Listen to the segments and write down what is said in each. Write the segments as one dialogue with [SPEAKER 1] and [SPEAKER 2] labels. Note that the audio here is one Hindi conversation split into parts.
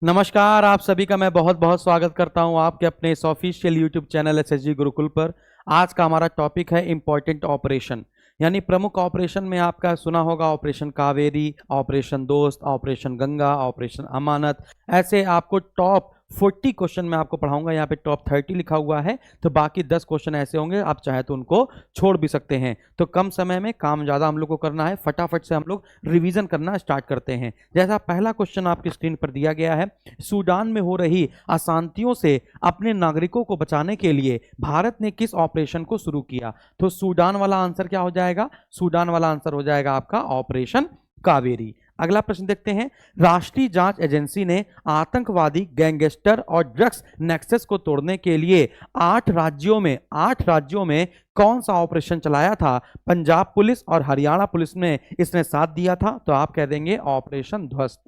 [SPEAKER 1] नमस्कार, आप सभी का मैं बहुत बहुत स्वागत करता हूं आपके अपने इस official YouTube channel SSG Gurukul पर। आज का हमारा टॉपिक है इम्पोर्टेंट ऑपरेशन, यानी प्रमुख ऑपरेशन में आपका सुना होगा ऑपरेशन कावेरी, ऑपरेशन दोस्त, ऑपरेशन गंगा, ऑपरेशन अमानत। ऐसे आपको टॉप 40 क्वेश्चन मैं आपको पढ़ाऊंगा। यहाँ पे टॉप 30 लिखा हुआ है, तो बाकी 10 क्वेश्चन ऐसे होंगे, आप चाहे तो उनको छोड़ भी सकते हैं। तो कम समय में काम ज़्यादा हम लोग को करना है, फटाफट से हम लोग रिवीजन करना स्टार्ट करते हैं। जैसा पहला क्वेश्चन आपकी स्क्रीन पर दिया गया है, सूडान में हो रही अशांतियों से अपने नागरिकों को बचाने के लिए भारत ने किस ऑपरेशन को शुरू किया? तो सूडान वाला आंसर क्या हो जाएगा? सूडान वाला आंसर हो जाएगा आपका ऑपरेशन कावेरी। अगला प्रश्न देखते हैं, राष्ट्रीय जांच एजेंसी ने आतंकवादी गैंगस्टर और ड्रग्स नेक्सस को तोड़ने के लिए 8 राज्यों में कौन सा ऑपरेशन चलाया था? पंजाब पुलिस और हरियाणा पुलिस ने इसने साथ दिया था, तो आप कह देंगे ऑपरेशन ध्वस्त।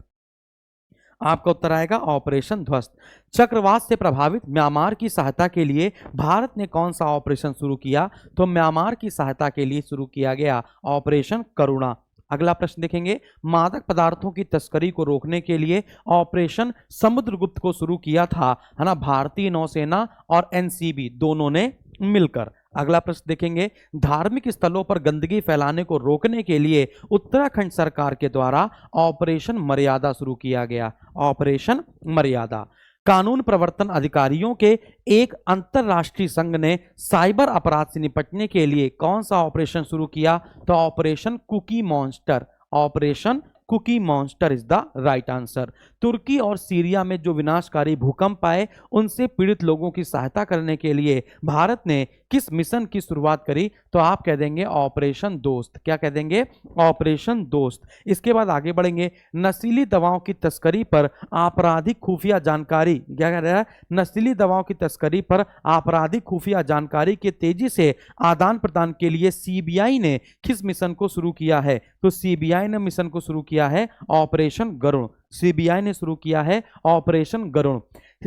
[SPEAKER 1] आपका उत्तर आएगा ऑपरेशन ध्वस्त। चक्रवात से प्रभावित म्यांमार की सहायता के लिए भारत ने कौन सा ऑपरेशन शुरू किया? तो म्यांमार की सहायता के लिए शुरू किया गया ऑपरेशन करुणा। अगला प्रश्न देखेंगे, मादक पदार्थों की तस्करी को रोकने के लिए ऑपरेशन समुद्रगुप्त को शुरू किया था, है ना, भारतीय नौसेना और एनसीबी दोनों ने मिलकर। अगला प्रश्न देखेंगे, धार्मिक स्थलों पर गंदगी फैलाने को रोकने के लिए उत्तराखंड सरकार के द्वारा ऑपरेशन मर्यादा शुरू किया गया। ऑपरेशन मर्यादा। कानून प्रवर्तन अधिकारियों के एक अंतरराष्ट्रीय संघ ने साइबर अपराध से निपटने के लिए कौन सा ऑपरेशन शुरू किया? तो operation cookie monster. Operation cookie monster is the right answer. तुर्की और सीरिया में जो विनाशकारी भूकंप आए उनसे पीड़ित लोगों की सहायता करने के लिए भारत ने किस मिशन की शुरुआत करी? तो आप कह देंगे ऑपरेशन दोस्त। क्या कह देंगे? ऑपरेशन दोस्त। इसके बाद आगे बढ़ेंगे, नशीली दवाओं की तस्करी पर आपराधिक खुफिया जानकारी, क्या कह रहा है? नशीली दवाओं की तस्करी पर आपराधिक खुफिया जानकारी के तेजी से आदान प्रदान के लिए सीबीआई ने किस मिशन को शुरू किया है? तो सीबीआई ने मिशन को शुरू किया है ऑपरेशन गरुण। सीबीआई ने शुरू किया है ऑपरेशन गरुण।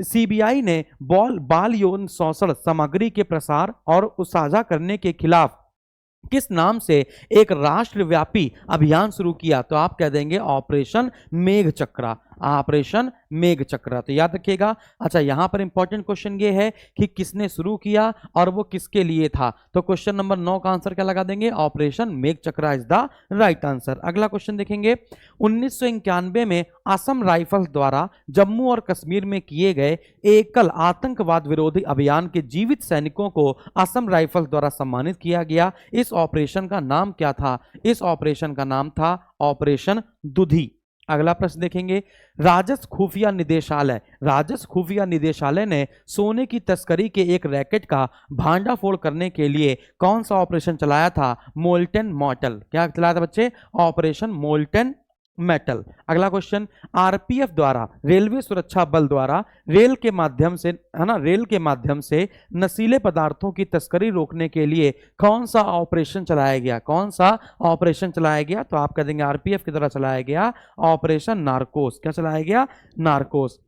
[SPEAKER 1] सीबीआई ने बाल यौन शोषण सामग्री के प्रसार और साझा करने के खिलाफ किस नाम से एक राष्ट्रव्यापी अभियान शुरू किया? तो आप कह देंगे ऑपरेशन मेघ चक्रा। ऑपरेशन मेघ चक्रा, तो याद रखिएगा। अच्छा, यहां पर इंपॉर्टेंट क्वेश्चन ये है कि किसने शुरू किया और वो किसके लिए था? तो क्वेश्चन नंबर 9 का आंसर क्या लगा देंगे? ऑपरेशन मेघ चक्रा इज द राइट आंसर। अगला क्वेश्चन देखेंगे, 1991 में असम राइफल्स द्वारा जम्मू और कश्मीर में किए गए एकल आतंकवाद विरोधी अभियान के जीवित सैनिकों को असम राइफल्स द्वारा सम्मानित किया गया। इस ऑपरेशन का नाम क्या था? इस ऑपरेशन का नाम था ऑपरेशन दुधी। अगला प्रश्न देखेंगे, राजस्व खुफिया निदेशालय ने सोने की तस्करी के एक रैकेट का भांडाफोड़ करने के लिए कौन सा ऑपरेशन चलाया था? Molten metal. क्या चलाया था बच्चे? Operation molten metal. अगला क्वेश्चन, आरपीएफ द्वारा रेलवे सुरक्षा बल द्वारा रेल के माध्यम से, है ना, रेल के माध्यम से नशीले पदार्थों की तस्करी रोकने के लिए कौन सा ऑपरेशन चलाया गया? कौन सा ऑपरेशन चलाया गया? तो आप कह देंगे आरपीएफ की द्वारा चलाया गया ऑपरेशन नारकोस। क्या चलाया गया? नारकोस।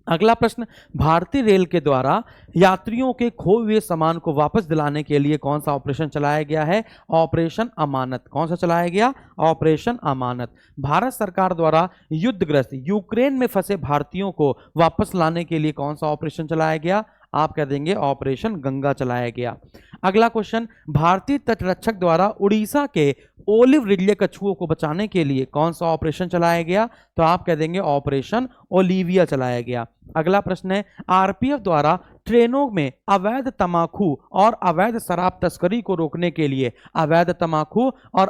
[SPEAKER 1] अगला प्रश्न, भारतीय रेल के द्वारा यात्रियों के खोए हुए सामान को वापस दिलाने के लिए कौन सा ऑपरेशन चलाया गया है? ऑपरेशन अमानत। कौन सा चलाया गया? ऑपरेशन अमानत। भारत सरकार द्वारा युद्धग्रस्त यूक्रेन में फंसे भारतीयों को वापस लाने के लिए कौन सा ऑपरेशन चलाया गया? आप कह देंगे ऑपरेशन गंगा चलाया गया। अगला क्वेश्चन, भारतीय तटरक्षक द्वारा उड़ीसा के ओलिव रिडले कछुओं को बचाने के लिए कौन सा ऑपरेशन चलाया गया? तो आप कह देंगे ऑपरेशन ओलिविया चलाया गया। अगला प्रश्न है, आरपीएफ द्वारा ट्रेनों में अवैध तंबाकू और अवैध शराब तस्करी को रोकने के लिए अवैध तंबाकू और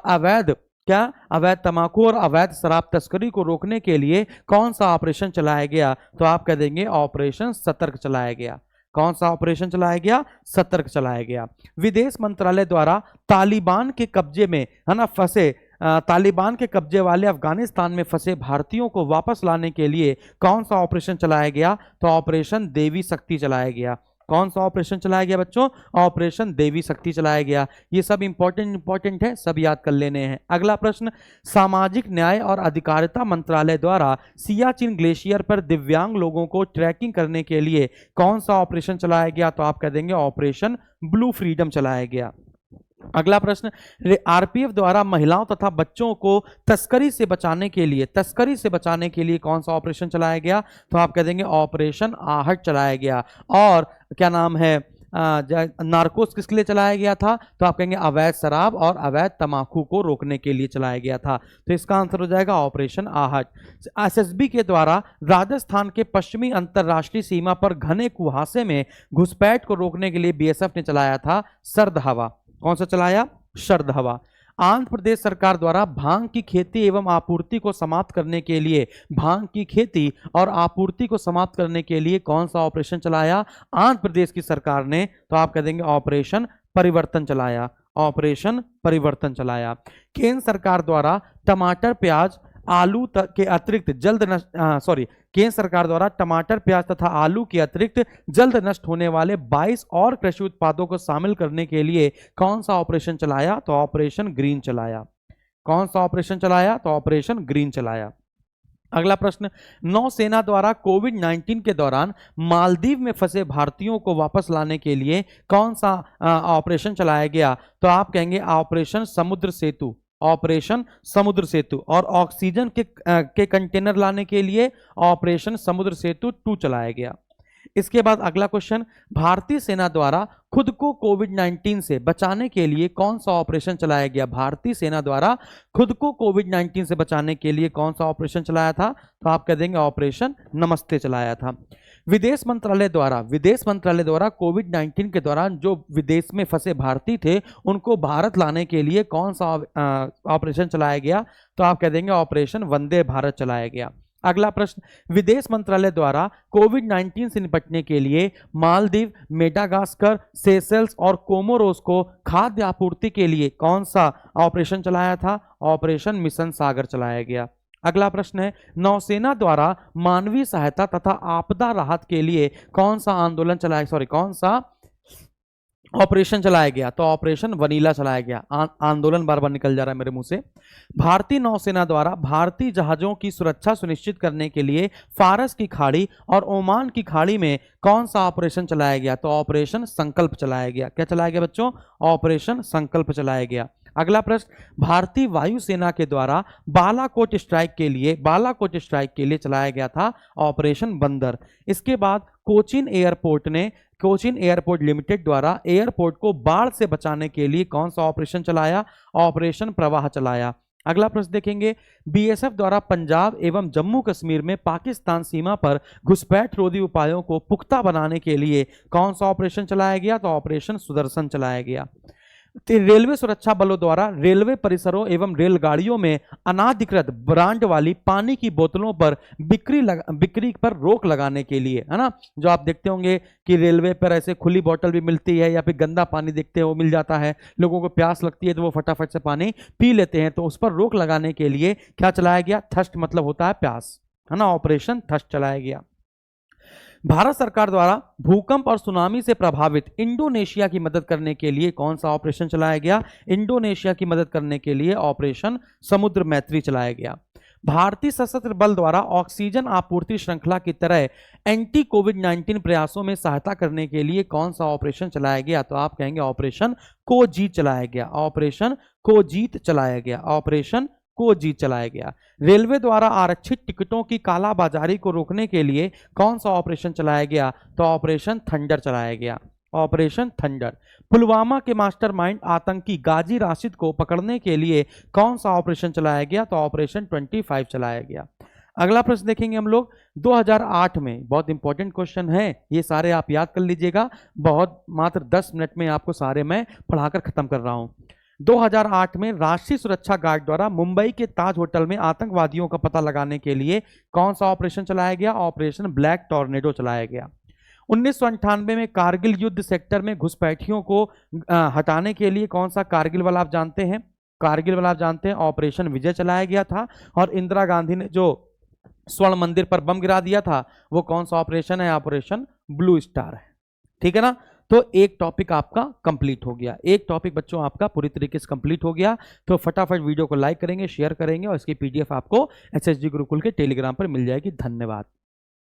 [SPEAKER 1] अवैध शराब तस्करी को रोकने के लिए कौन सा ऑपरेशन चलाया गया? तो आप कह देंगे ऑपरेशन सतर्क चलाया गया। कौन सा ऑपरेशन चलाया गया? सतर्क चलाया गया। विदेश मंत्रालय द्वारा तालिबान के कब्जे में, है ना, तालिबान के कब्जे वाले अफगानिस्तान में फंसे भारतीयों को वापस लाने के लिए कौन सा ऑपरेशन चलाया गया? तो ऑपरेशन देवी शक्ति चलाया गया। कौन सा ऑपरेशन चलाया गया बच्चों? ऑपरेशन देवी शक्ति चलाया गया। ये सब इंपॉर्टेंट है, सब याद कर लेने हैं। अगला प्रश्न, सामाजिक न्याय और अधिकारिता मंत्रालय द्वारा सियाचिन ग्लेशियर पर दिव्यांग लोगों को ट्रैकिंग करने के लिए कौन सा ऑपरेशन चलाया गया? तो आप कह देंगे ऑपरेशन ब्लू फ्रीडम चलाया गया। अगला प्रश्न, आरपीएफ द्वारा महिलाओं तथा बच्चों को तस्करी से बचाने के लिए कौन सा ऑपरेशन चलाया गया? तो आप कह देंगे ऑपरेशन आहट चलाया गया। और क्या नाम है, नार्कोस किसके लिए चलाया गया था? तो आप कहेंगे अवैध शराब और अवैध तंबाकू को रोकने के लिए चलाया गया था। तो इसका आंसर हो जाएगा ऑपरेशन आहट। एसएसबी के द्वारा राजस्थान के पश्चिमी अंतरराष्ट्रीय सीमा पर घने कुहासे में घुसपैठ को रोकने के लिए बीएसएफ ने चलाया था सर्द हवा। कौन सा चलाया? शरद हवा। आंध्र प्रदेश सरकार द्वारा भांग की खेती एवं आपूर्ति को समाप्त करने के लिए कौन सा ऑपरेशन चलाया? आंध्र प्रदेश की सरकार ने, तो आप कह देंगे ऑपरेशन परिवर्तन चलाया। ऑपरेशन परिवर्तन चलाया। केंद्र सरकार द्वारा टमाटर प्याज आलू के अतिरिक्त केंद्र सरकार द्वारा टमाटर प्याज तथा आलू के अतिरिक्त जल्द नष्ट होने वाले 22 और कृषि उत्पादों को शामिल करने के लिए कौन सा ऑपरेशन चलाया? तो ऑपरेशन ग्रीन चलाया। कौन सा ऑपरेशन चलाया? तो ऑपरेशन ग्रीन चलाया। अगला प्रश्न, नौसेना द्वारा कोविड-19 के दौरान मालदीव में फंसे भारतीयों को वापस लाने के लिए कौन सा ऑपरेशन चलाया गया? तो आप कहेंगे ऑपरेशन समुद्र सेतु। ऑपरेशन समुद्र सेतु। और ऑक्सीजन के कंटेनर लाने के लिए ऑपरेशन समुद्र सेतु 2 चलाया गया। इसके बाद अगला क्वेश्चन, भारतीय सेना द्वारा खुद को कोविड-19 से बचाने के लिए कौन सा ऑपरेशन चलाया गया? भारतीय सेना द्वारा खुद को कोविड-19 से बचाने के लिए कौन सा ऑपरेशन चलाया था? तो आप कह देंगे ऑपरेशन नमस्ते चलाया था। विदेश मंत्रालय द्वारा कोविड-19 के दौरान जो विदेश में फंसे भारतीय थे उनको भारत लाने के लिए कौन सा ऑपरेशन चलाया गया? तो आप कह देंगे ऑपरेशन वंदे भारत चलाया गया। अगला प्रश्न, विदेश मंत्रालय द्वारा कोविड-19 से निपटने के लिए मालदीव, मेडागास्कर, सेशेल्स और कोमोरोस को खाद्य आपूर्ति के लिए कौन सा ऑपरेशन चलाया था? ऑपरेशन मिशन सागर चलाया गया। अगला प्रश्न है, नौसेना द्वारा मानवीय सहायता तथा आपदा राहत के लिए कौन सा ऑपरेशन चलाया गया? तो ऑपरेशन वनीला चलाया गया। आंदोलन बार बार निकल जा रहा है मेरे मुंह से। भारतीय नौसेना द्वारा भारतीय जहाजों की सुरक्षा सुनिश्चित करने के लिए फारस की खाड़ी और ओमान की खाड़ी में कौन सा ऑपरेशन चलाया गया? तो ऑपरेशन संकल्प चलाया गया। क्या चलाया गया बच्चों? ऑपरेशन संकल्प चलाया गया। अगला प्रश्न, भारतीय वायुसेना के द्वारा बालाकोट स्ट्राइक के लिए चलाया गया था ऑपरेशन बंदर। इसके बाद कोचीन एयरपोर्ट लिमिटेड द्वारा एयरपोर्ट को बाढ़ से बचाने के लिए कौन सा ऑपरेशन चलाया? ऑपरेशन प्रवाह चलाया। अगला प्रश्न देखेंगे, बीएसएफ द्वारा पंजाब एवं जम्मू कश्मीर में पाकिस्तान सीमा पर घुसपैठ रोधी उपायों को पुख्ता बनाने के लिए कौन सा ऑपरेशन चलाया गया? तो ऑपरेशन सुदर्शन चलाया गया। रेलवे सुरक्षा बलों द्वारा रेलवे परिसरों एवं रेलगाड़ियों में अनाधिकृत ब्रांड वाली पानी की बोतलों पर बिक्री पर रोक लगाने के लिए, है ना, जो आप देखते होंगे कि रेलवे पर ऐसे खुली बोतल भी मिलती है या फिर गंदा पानी देखते हो मिल जाता है, लोगों को प्यास लगती है तो वो फटाफट से पानी पी लेते हैं, तो उस पर रोक लगाने के लिए क्या चलाया गया? थर्स्ट मतलब होता है प्यास, है ना, ऑपरेशन थर्स्ट चलाया गया। भारत सरकार द्वारा भूकंप और सुनामी से प्रभावित इंडोनेशिया की मदद करने के लिए कौन सा ऑपरेशन चलाया गया? इंडोनेशिया की मदद करने के लिए ऑपरेशन समुद्र मैत्री चलाया गया। भारतीय सशस्त्र बल द्वारा ऑक्सीजन आपूर्ति श्रृंखला की तरह एंटी कोविड-19 प्रयासों में सहायता करने के लिए कौन सा ऑपरेशन चलाया गया? तो आप कहेंगे ऑपरेशन कोजीत चलाया गया। ऑपरेशन कोजीत चलाया गया। ऑपरेशन को जीत चलाया गया। रेलवे द्वारा आरक्षित टिकटों की कालाबाजारी को रोकने के लिए कौन सा ऑपरेशन चलाया गया? तो ऑपरेशन थंडर चलाया गया। Operation thunder. पुलवामा के मास्टरमाइंड आतंकी गाजी राशिद को पकड़ने के लिए कौन सा ऑपरेशन चलाया गया? तो ऑपरेशन 25 चलाया गया। अगला प्रश्न देखेंगे हम लोग 2008 में, बहुत इंपॉर्टेंट क्वेश्चन है, ये सारे आप याद कर लीजिएगा, बहुत मात्र 10 मिनट में आपको सारे मैं पढ़ाकर खत्म कर रहा हूं। 2008 में राष्ट्रीय सुरक्षा गार्ड द्वारा मुंबई के ताज होटल में आतंकवादियों का पता लगाने के लिए कौन सा ऑपरेशन चलाया गया? ऑपरेशन ब्लैक टॉर्नेडो चलाया गया। 1998 में कारगिल युद्ध सेक्टर में घुसपैठियों को हटाने के लिए कौन सा कारगिल वाला आप जानते हैं? ऑपरेशन विजय चलाया गया था। और इंदिरा गांधी ने जो स्वर्ण मंदिर पर बम गिरा दिया था वो कौन सा ऑपरेशन है? ऑपरेशन ब्लू स्टार है। ठीक है ना, तो एक टॉपिक आपका कंप्लीट हो गया, एक टॉपिक बच्चों आपका पूरी तरीके से कंप्लीट हो गया। तो फटाफट वीडियो को लाइक करेंगे, शेयर करेंगे और इसकी पीडीएफ आपको एसएसजी गुरुकुल के टेलीग्राम पर मिल जाएगी। धन्यवाद।